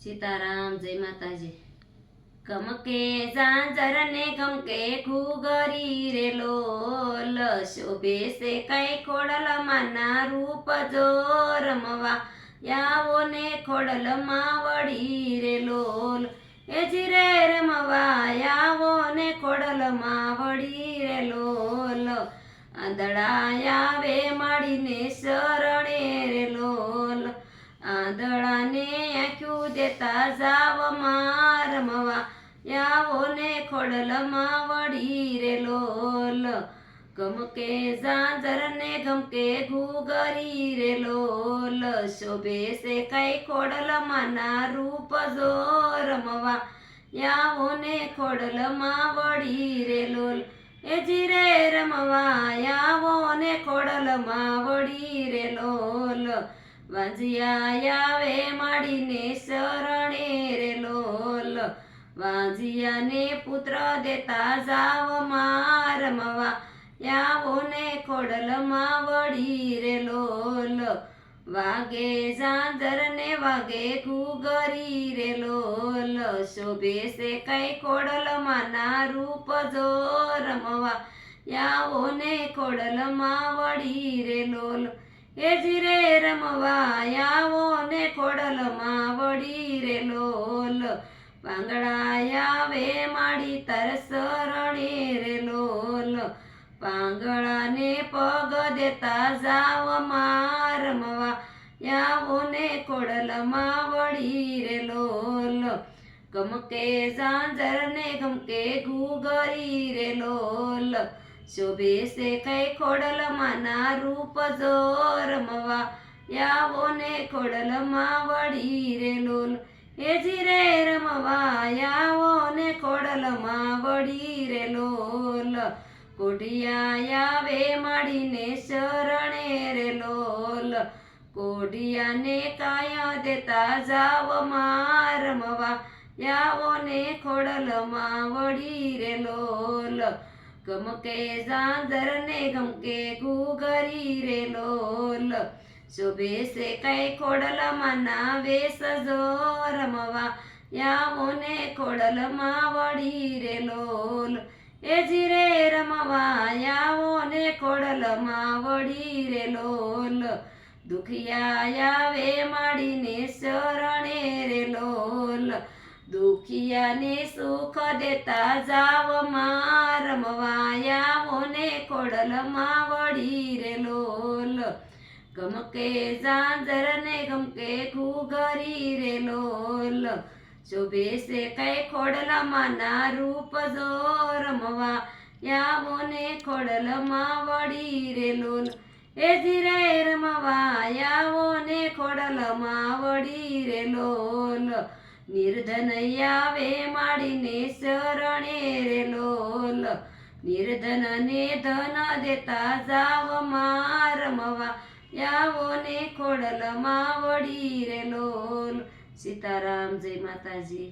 સીતારામ, જય માતાજી. ગમકે ઝાંઝર ને ગમકે ઘૂઘરી રે લોલ, શોભે સે કઈ ખોડલમાં ના રૂપ જો રમવા, યાવો ને ખોડલમાં વળી રે લોલ. એ જીરે રમવા યાવો ને ખોડલમાં વળી રે લોલ, આંધળા આવે માડીને શરણે રે લોલ. આંધળાને આંખ્યું દેતા જાવ રમવા, યાવો ને ખોડલમાં વળી રે લોલ. ગમકે ઝાંઝર ને ગમકે ઘૂઘરી રે લોલ, શોભે સે કઈ ખોડલમાં ના રૂપ જો રમવા, યાવો ને ખોડલમાં વળી રે લોલ. એ જીરે રમવા યાવો ને ખોડલમાં વળી રે લોલ, વાંજિયા આવે માડીને શરણે રે લોલ. વાંજિયાને પુત્ર દેતા જાવ રમવા, યાવો ને ખોડલમાં વળી રે લોલ. વાગે ઝાંઝર ને વાગે ઘૂઘરી રે લોલ, શોભે સે કઈ ખોડલમાં ના રૂપ જો રમવા, યાવો ને ખોડલમાં વળી રે લોલ. એ જીરે રમવા યાવો ને ખોડલમાં વળી રે લોલ, પાંગડા આવે માડી તાર શરણે રે લોલ. પાંગડાને પગ દેતા જાવ રમવા, યાવો ને ખોડલમાં વળી રે લોલ. ગમકે ઝાંઝર ને ગમકે ઘૂઘરી રે લોલ, શોભે સે કઈ ખોડલમાં ના રૂપ જો રમવા, યાવો ને ખોડલમાં વળી રે લોલ. એ જીરે રમવા યાવો ને ખોડલમાં વળી રે લોલ, કોઢિયા આવે માડીને શરણે રે લોલ. કોઢિયાને કાયા દેતા જાવ રમવા, યાવો ને ખોડલમાં વળી રે લોલ. ગમકે ઝાંઝર ને ગમકે ઘૂઘરી રે લોલ, શોભે સે કઈ ખોડલમાં ના વેશ જો રમવા, યાવો ને ખોડલમાં વળી રે લોલ. એ જીરે રમવા યાવો ને ખોડલમાં વળી રે લોલ, દુખિયા આવે માડીને શરણે રે લોલ. દુખિયાને સુખ દેતા જાવ રમવા, યાવો ને ખોડલમાં વળી રે લોલ. ગમકે ઝાંઝર ને ગમકે ઘૂઘરી રે લોલ, શોભે સે કઈ ખોડલમાં ના રૂપ જો રમવા, યાવો ને ખોડલમાં વળી રે લોલ. એ જીરે રમવા યાવો ને ખોડલમાં વળી રે લોલ, નિર્ધન આવે માડીને શરણે રે લોલ. નિર્ધન ને ધન દેતા જાવ રમવા, યાવો ને ખોડલમાં વળી રે લોલ. સીતારામ, જય માતાજી.